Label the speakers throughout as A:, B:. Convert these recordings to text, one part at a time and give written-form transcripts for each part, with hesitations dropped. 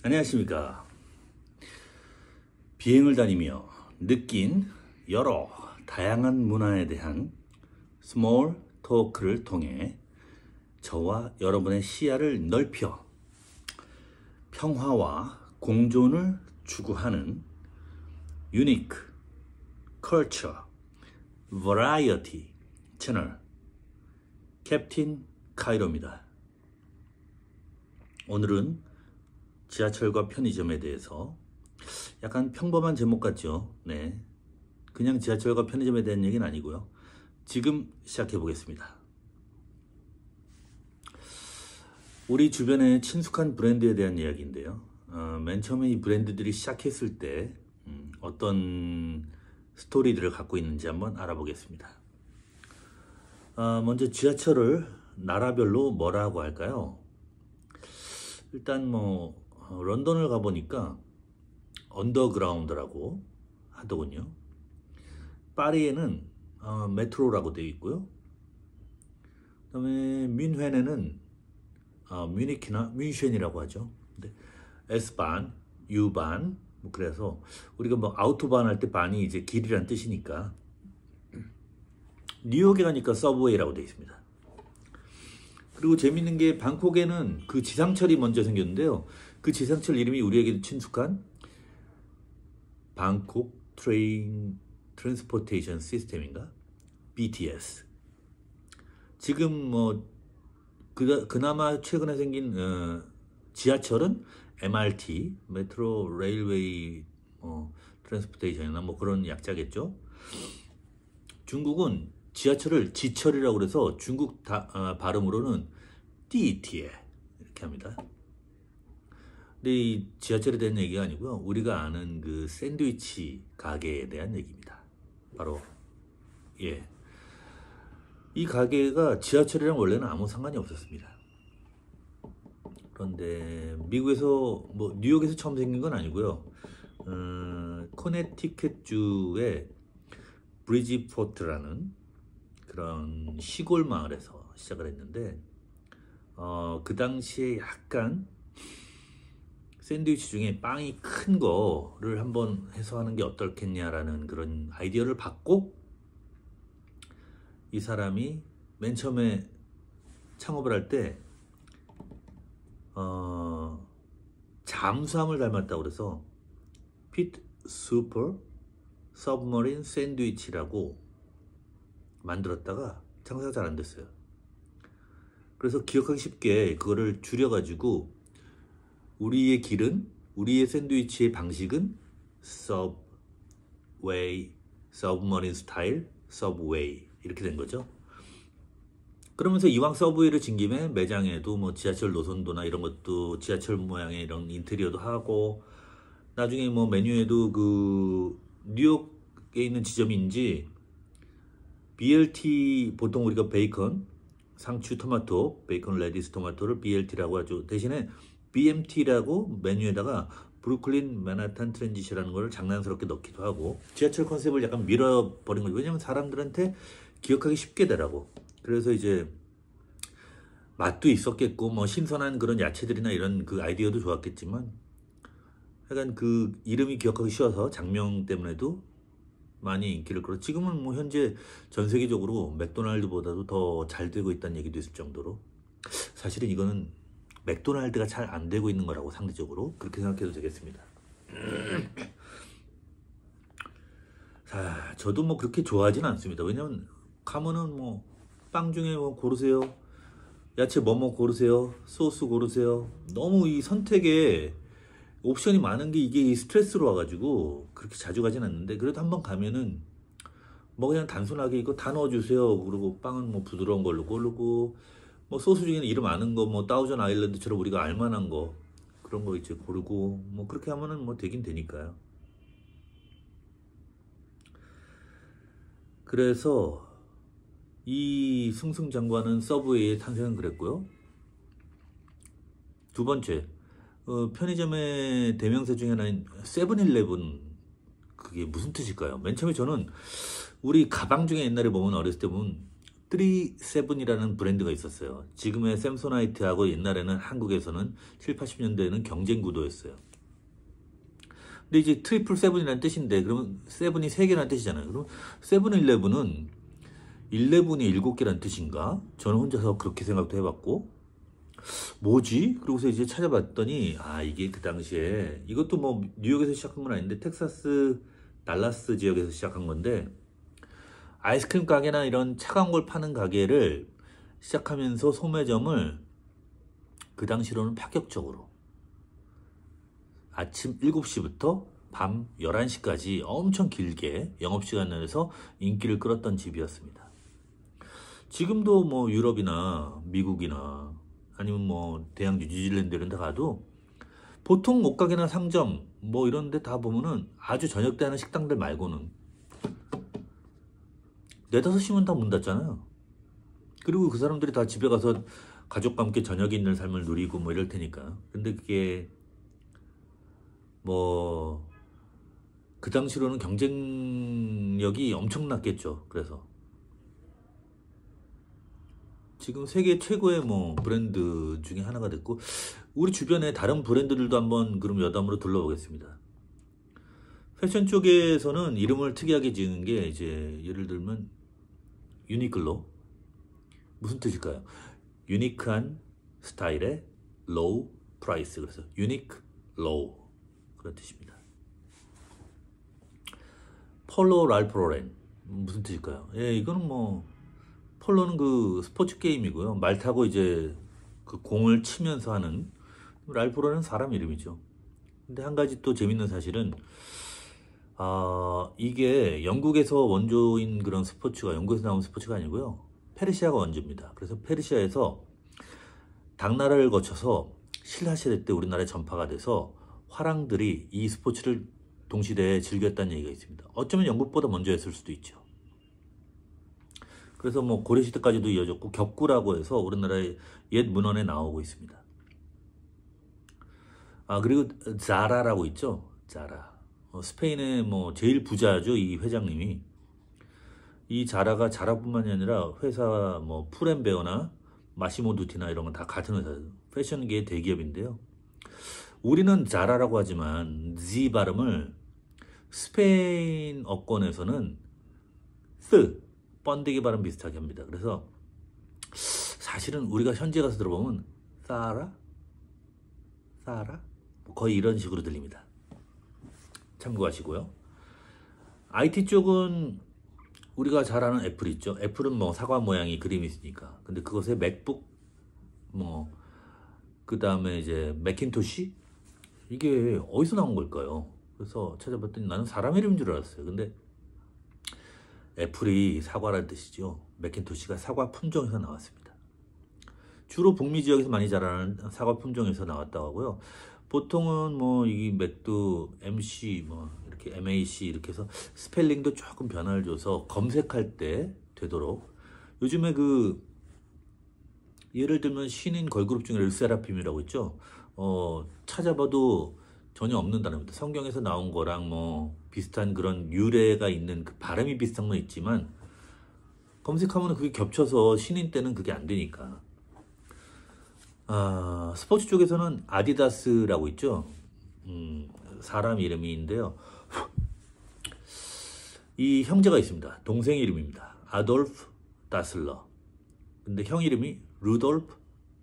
A: 안녕하십니까. 비행을 다니며 느낀 여러 다양한 문화에 대한 스몰 토크를 통해 저와 여러분의 시야를 넓혀 평화와 공존을 추구하는 유니크 컬처 버라이어티 채널 캡틴 카이로입니다. 오늘은 지하철과 편의점에 대해서 약간 평범한 제목 같죠? 네, 그냥 지하철과 편의점에 대한 얘기는 아니고요. 지금 시작해 보겠습니다. 우리 주변에 친숙한 브랜드에 대한 이야기인데요. 맨 처음에 이 브랜드들이 시작했을 때 어떤 스토리들을 갖고 있는지 한번 알아보겠습니다. 먼저 지하철을 나라별로 뭐라고 할까요? 일단 런던을 가보니까 언더그라운드라고 하더군요. 파리에는 메트로라고 되어 있고요. 그 다음에 뮌헨에는 뮤니키나 뮌셴이라고 하죠. 근데 S반, U반, 그래서 우리가 아우토반 할 때 반이 이제 길이란 뜻이니까. 뉴욕에 가니까 서브웨이라고 되어 있습니다. 그리고 재밌는 게 방콕에는 그 지상철이 먼저 생겼는데요. 그 지상철 이름이 우리에게도 친숙한 방콕 트레인 트랜스포테이션 시스템인가? BTS. 지금 그나마 최근에 생긴 지하철은 MRT, 메트로 레일웨이 트랜스포테이션이나 그런 약자겠죠. 중국은 지하철을 지철이라고 그래서 중국 발음으로는 띠티에 이렇게 합니다. 근데 이 지하철에 대한 얘기가 아니고요. 우리가 아는 그 샌드위치 가게에 대한 얘기입니다. 바로 이 가게가 지하철이랑 원래는 아무 상관이 없었습니다. 그런데 미국에서 뉴욕에서 처음 생긴 건 아니고요. 코네티켓주의 브리지포트라는 그런 시골 마을에서 시작을 했는데 그 당시에 약간 샌드위치 중에 빵이 큰 거를 한번 해서 하는 게 어떻겠냐라는 그런 아이디어를 받고 이 사람이 맨 처음에 창업을 할 때 잠수함을 닮았다고 그래서 피트 슈퍼 서브머린 샌드위치라고 만들었다가 장사가 잘 안 됐어요. 그래서 기억하기 쉽게 그거를 줄여가지고 우리의 샌드위치의 방식은 서브웨이, 서브머린 스타일, 서브웨이 이렇게 된 거죠. 그러면서 이왕 서브웨이를 진 김에 매장에도 지하철 노선도나 이런 것도 지하철 모양의 이런 인테리어도 하고, 나중에 메뉴에도 그 뉴욕에 있는 지점인지 BLT, 보통 우리가 베이컨, 상추, 토마토, 베이컨, 레디스, 토마토를 BLT라고 하죠. 대신에 BMT라고 메뉴에다가 브루클린 맨하탄 트랜지시라는 걸 장난스럽게 넣기도 하고, 지하철 컨셉을 약간 밀어버린 거죠. 왜냐면 사람들한테 기억하기 쉽게 되라고. 그래서 이제 맛도 있었겠고 신선한 그런 야채들이나 이런 그 아이디어도 좋았겠지만, 약간 그 이름이 기억하기 쉬워서 장명 때문에도 많이 인기를 끌어. 지금은 현재 전 세계적으로 맥도날드보다도 더 잘 되고 있다는 얘기도 있을 정도로, 사실은 이거는 맥도날드가 잘 안 되고 있는 거라고, 상대적으로 그렇게 생각해도 되겠습니다. 자, 저도 그렇게 좋아하진 않습니다. 왜냐면 가면은 빵 중에 고르세요, 야채 고르세요, 소스 고르세요. 너무 이 선택에 옵션이 많은 게 이게 스트레스로 와가지고 그렇게 자주 가진 않는데, 그래도 한번 가면은 그냥 단순하게 이거 다 넣어주세요. 그리고 빵은 부드러운 걸로 고르고, 소스 중에는 이름 아는 거 다우전 아일랜드처럼 우리가 알만한 거, 그런 거 이제 고르고 그렇게 하면은 되긴 되니까요. 그래서 이 승승장구하는 서브웨이의 탄생은 그랬고요. 두 번째, 편의점의 대명사 중에 하나인 세븐일레븐, 그게 무슨 뜻일까요? 맨 처음에 저는 우리 가방 중에 옛날에 보면, 어렸을 때 보면 37이라는 브랜드가 있었어요. 지금의 샘소나이트하고 옛날에는 한국에서는 7, 80년대에는 경쟁 구도였어요. 근데 이제 트리플 세븐이라는 뜻인데, 그러면 세븐이 3개라는 뜻이잖아요. 그럼 세븐일레븐은 11이 7개라는 뜻인가? 저는 혼자서 그렇게 생각도 해봤고, 뭐지? 그러고서 이제 찾아봤더니, 이게 그 당시에, 이것도 뭐 뉴욕에서 시작한 건 아닌데, 텍사스, 달라스 지역에서 시작한 건데, 아이스크림 가게나 이런 차가운 걸 파는 가게를 시작하면서 소매점을 그 당시로는 파격적으로 아침 7시부터 밤 11시까지 엄청 길게 영업시간 내에서 인기를 끌었던 집이었습니다. 지금도 뭐 유럽이나 미국이나 아니면 뭐 대양 뉴질랜드 이런 데 가도 보통 옷가게나 상점 뭐 이런 데 다 보면은 아주 저녁 때 하는 식당들 말고는 4, 5시면 다 문 닫잖아요. 그리고 그 사람들이 다 집에 가서 가족과 함께 저녁에 있는 삶을 누리고 뭐 이럴 테니까. 근데 그게 뭐 그 당시로는 경쟁력이 엄청났겠죠. 그래서 지금 세계 최고의 뭐 브랜드 중에 하나가 됐고, 우리 주변에 다른 브랜드들도 한번 그럼 여담으로 둘러보겠습니다. 패션 쪽에서는 이름을 특이하게 지은 게 이제 예를 들면 유니클로. 무슨 뜻일까요? 유니크한 스타일의 로우 프라이스. 그래서 유니크 로우 그런 뜻입니다. 폴로 랄프 로렌 무슨 뜻일까요? 예, 이거는 뭐 폴로는 그 스포츠 게임이고요. 말 타고 이제 그 공을 치면서 하는, 랄프 로렌은 사람 이름이죠. 근데 한 가지 또 재밌는 사실은 이게 영국에서 원조인 그런 스포츠가, 영국에서 나온 스포츠가 아니고요. 페르시아가 원조입니다. 그래서 페르시아에서 당나라를 거쳐서 신라시대 때 우리나라에 전파가 돼서 화랑들이 이 스포츠를 동시대에 즐겼다는 얘기가 있습니다. 어쩌면 영국보다 먼저 했을 수도 있죠. 그래서 뭐 고려시대까지도 이어졌고, 격구라고 해서 우리나라의 옛 문헌에 나오고 있습니다. 그리고 자라라고 있죠. 자라. 스페인의 뭐 제일 부자죠, 이 회장님이. 이 자라가 자라뿐만이 아니라 회사 뭐 푸렌베어나 마시모 두티나 이런 건 다 같은 회사예요. 패션계의 대기업인데요. 우리는 자라라고 하지만 Z 발음을 스페인 어권에서는 번데기 발음 비슷하게 합니다. 그래서 사실은 우리가 현지에 가서 들어보면 사라? 거의 이런 식으로 들립니다. 참고하시고요. IT 쪽은 우리가 잘 아는 애플 있죠. 애플은 뭐 사과 모양이 그림이 있으니까. 근데 그것에 맥북, 뭐 그 다음에 이제 맥킨토시, 이게 어디서 나온 걸까요? 그래서 찾아봤더니 나는 사람 이름인 줄 알았어요. 근데 애플이 사과라는 뜻이죠. 맥킨토시가 사과 품종에서 나왔습니다. 주로 북미 지역에서 많이 자라는 사과 품종에서 나왔다고 하고요. 보통은 뭐 이 맥도 MC 뭐 이렇게 MAC 이렇게 해서 스펠링도 조금 변화를 줘서 검색할 때 되도록. 요즘에 그 예를 들면 신인 걸그룹 중에 르세라핌이라고 있죠. 찾아봐도 전혀 없는 단어입니다. 성경에서 나온 거랑 뭐 비슷한 그런 유래가 있는, 그 발음이 비슷한 건 있지만 검색하면 그게 겹쳐서 신인 때는 그게 안 되니까. 스포츠 쪽에서는 아디다스라고 있죠. 사람 이름인데요. 이 형제가 있습니다. 동생 이름입니다. 아돌프 다슬러. 근데 형 이름이 루돌프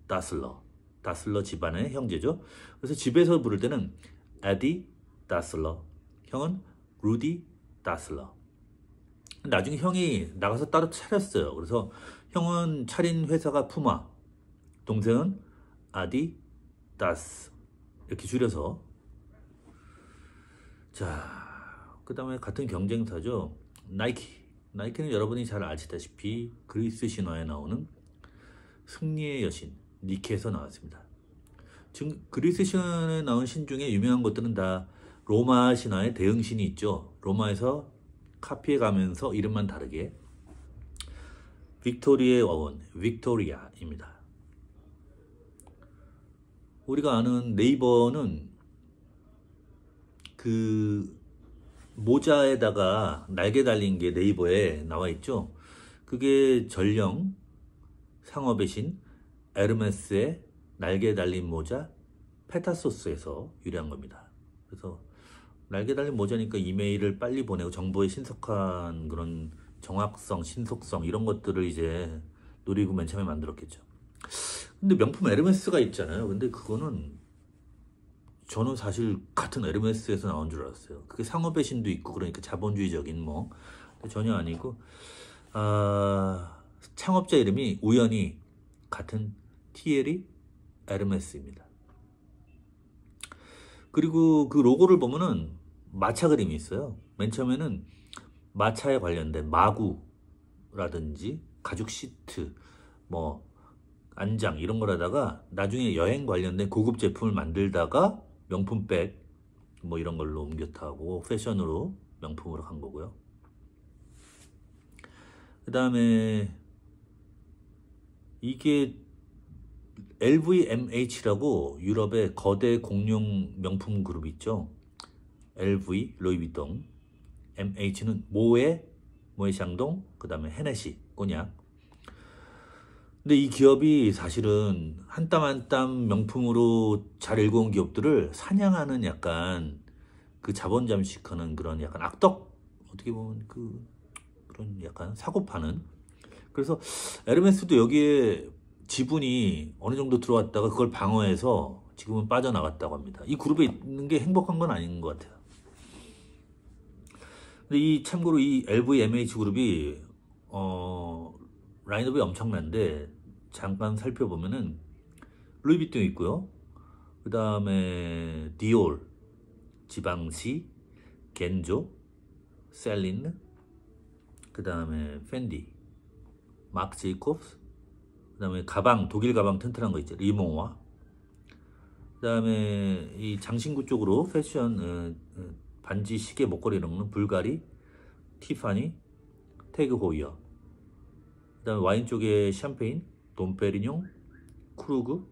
A: 다슬러. 다슬러 집안의 형제죠. 그래서 집에서 부를 때는 아디 다슬러, 형은 루디 다슬러. 나중에 형이 나가서 따로 차렸어요. 그래서 형은 차린 회사가 푸마, 동생은 아디 다스, 이렇게 줄여서. 자, 그 다음에 같은 경쟁사죠. 나이키는 여러분이 잘 아시다시피 그리스 신화에 나오는 승리의 여신 니케에서 나왔습니다. 지금 그리스 신화에 나온 신 중에 유명한 것들은 다 로마 신화의 대응신이 있죠. 로마에서 카피해 가면서 이름만 다르게. 빅토리아의 어원, 빅토리아입니다. 우리가 아는 네이버는 그 모자에다가 날개 달린 게 네이버에 나와 있죠. 그게 전령 상업의 신 에르메스의 날개 달린 모자 페타소스에서 유래한 겁니다. 그래서 날개 달린 모자니까 이메일을 빨리 보내고 정보에 신속한 그런 정확성, 신속성 이런 것들을 이제 노리고 맨 처음에 만들었겠죠. 근데 명품 에르메스가 있잖아요. 근데 그거는 저는 사실 같은 에르메스에서 나온 줄 알았어요. 그게 상업의 신도 있고 그러니까 자본주의적인 뭐 전혀 아니고 창업자 이름이 우연히 같은 티에리 에르메스입니다. 그리고 그 로고를 보면은 마차 그림이 있어요. 맨 처음에는 마차에 관련된 마구라든지 가죽 시트, 뭐 안장 이런 거라다가 나중에 여행 관련된 고급 제품을 만들다가 명품백 뭐 이런 걸로 옮겨 타고 패션으로 명품으로 간 거고요. 그 다음에 이게 LVMH라고 유럽의 거대 공룡 명품 그룹 있죠. LV, 루이비통, MH는 모에 샹동, 그 다음에 헤네시, 꼬냑. 근데 이 기업이 사실은 한 땀 한 땀 명품으로 잘 일궈온 기업들을 사냥하는 약간 그 자본 잠식하는 그런 약간 악덕, 어떻게 보면 그런 약간 사고 파는. 그래서 에르메스도 여기에 지분이 어느 정도 들어왔다가 그걸 방어해서 지금은 빠져나갔다고 합니다. 이 그룹에 있는 게 행복한 건 아닌 것 같아요. 근데 참고로 이 LVMH 그룹이 라인업이 엄청난데 잠깐 살펴보면은 루이비통이 있고요. 그 다음에 디올, 지방시, 겐조, 셀린, 그 다음에 펜디, 마크 제이콥스, 그 다음에 가방, 독일 가방 튼튼한 거 있죠. 리모와. 그 다음에 이 장신구 쪽으로 패션, 반지, 시계, 목걸이 이런 거는 불가리, 티파니, 태그 호이어. 그 다음에 와인 쪽에 샴페인, 돈페리뇽, 크루그,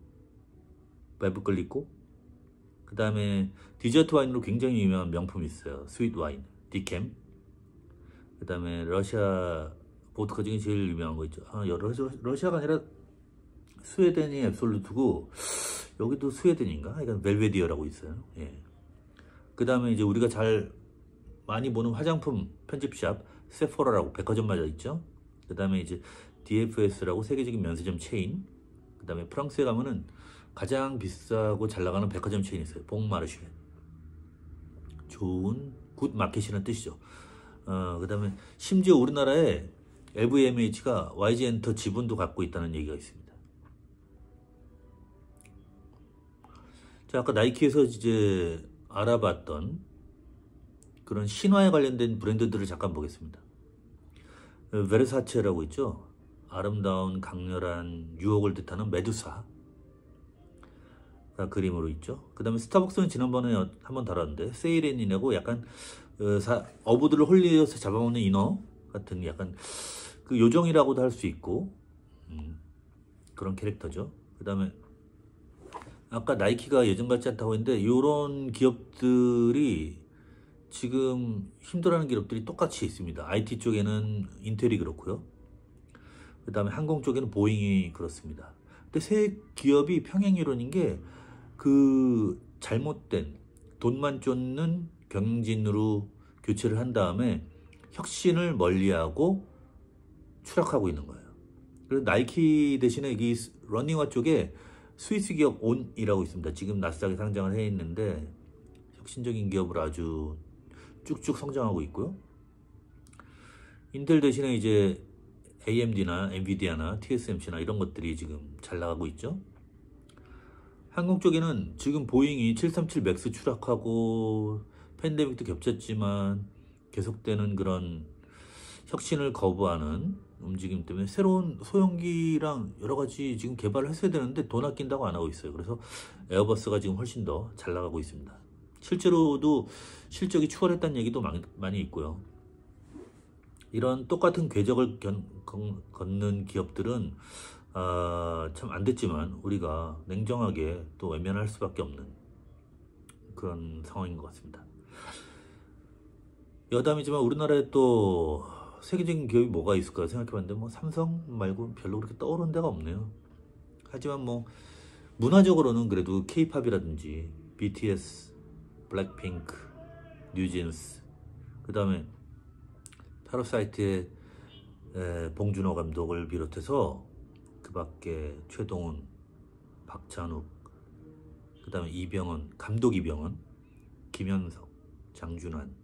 A: 베브클리코. 그 다음에 디저트 와인으로 굉장히 유명한 명품이 있어요. 스윗 와인, 디캠. 그 다음에 러시아 보드카 중에 제일 유명한 거 있죠. 러시아가 아니라 스웨덴이 앱솔루트고 여기도 스웨덴인가? 이건 벨베디어라고 있어요. 예. 그 다음에 이제 우리가 잘 많이 보는 화장품 편집샵 세포라라고 백화점마다 있죠. 그 다음에 이제 DFS라고 세계적인 면세점 체인. 그 다음에 프랑스에 가면은 가장 비싸고 잘 나가는 백화점 체인이 있어요. 봉마르쉐. 좋은 굿 마켓이라는 뜻이죠. 그 다음에 심지어 우리나라에 LVMH가 YG 엔터 지분도 갖고 있다는 얘기가 있습니다. 자, 아까 나이키에서 이제 알아봤던 그런 신화에 관련된 브랜드들을 잠깐 보겠습니다. 베르사체라고 있죠. 아름다운 강렬한 유혹을 뜻하는 메두사가 그림으로 있죠. 그 다음에 스타벅스는 지난번에 한번 다뤘는데 세이렌이라고 약간 어부들을 홀리어서 잡아먹는 인어 같은 약간 그 요정이라고도 할 수 있고 그런 캐릭터죠. 그 다음에 아까 나이키가 예전 같지 않다고 했는데 이런 기업들이 지금 힘들어하는 기업들이 똑같이 있습니다. IT 쪽에는 인텔이 그렇고요. 그 다음에 항공 쪽에는 보잉이 그렇습니다. 근데 세 기업이 평행이론인 게 그 잘못된 돈만 쫓는 경영진으로 교체를 한 다음에 혁신을 멀리하고 추락하고 있는 거예요. 그래서 나이키 대신에 이 러닝화 쪽에 스위스 기업 온이라고 있습니다. 지금 나스닥에 상장을 해 있는데 혁신적인 기업으로 아주 쭉쭉 성장하고 있고요. 인텔 대신에 이제 AMD나 엔비디아나 TSMC나 이런 것들이 지금 잘 나가고 있죠. 항공 쪽에는 지금 보잉이 737 맥스 추락하고 팬데믹도 겹쳤지만 계속되는 그런 혁신을 거부하는 움직임 때문에 새로운 소형기랑 여러 가지 지금 개발을 했어야 되는데 돈 아낀다고 안 하고 있어요. 그래서 에어버스가 지금 훨씬 더 잘 나가고 있습니다. 실제로도 실적이 추월했다는 얘기도 많이 있고요. 이런 똑같은 궤적을 걷는 기업들은 참 안 됐지만 우리가 냉정하게 또 외면할 수밖에 없는 그런 상황인 것 같습니다. 여담이지만 우리나라에 또 세계적인 기업이 뭐가 있을까 생각해봤는데 뭐 삼성 말고 별로 그렇게 떠오르는 데가 없네요. 하지만 뭐 문화적으로는 그래도 K-팝이라든지 BTS, 블랙핑크, 뉴진스, 그 다음에 파라사이트의 봉준호 감독을 비롯해서 그 밖에 최동훈, 박찬욱, 그 다음에 이병헌, 감독 이병헌, 김현석, 장준환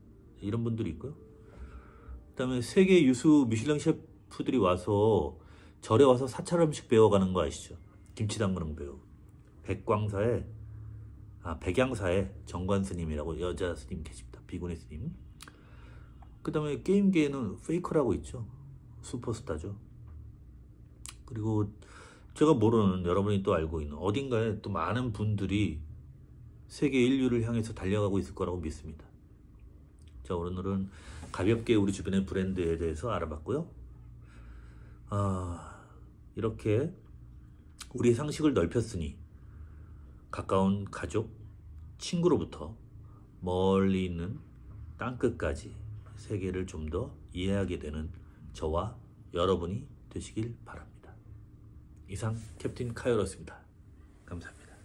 A: 이런 분들이 있고요. 그 다음에 세계 유수 미슐랭 셰프들이 와서 절에 와서 사찰 음식 배워가는 거 아시죠? 김치 담그는 배우. 백양사의 정관 스님이라고 여자 스님 계십니다. 비구니 스님. 그 다음에 게임계에는 페이커라고 있죠. 슈퍼스타죠. 그리고 제가 모르는 여러분이 또 알고 있는 어딘가에 또 많은 분들이 세계 인류를 향해서 달려가고 있을 거라고 믿습니다. 자, 오늘은 가볍게 우리 주변의 브랜드에 대해서 알아봤고요. 이렇게 우리의 상식을 넓혔으니 가까운 가족, 친구로부터 멀리 있는 땅끝까지 세계를 좀 더 이해하게 되는 저와 여러분이 되시길 바랍니다. 이상 캡틴 카이로스입니다. 감사합니다.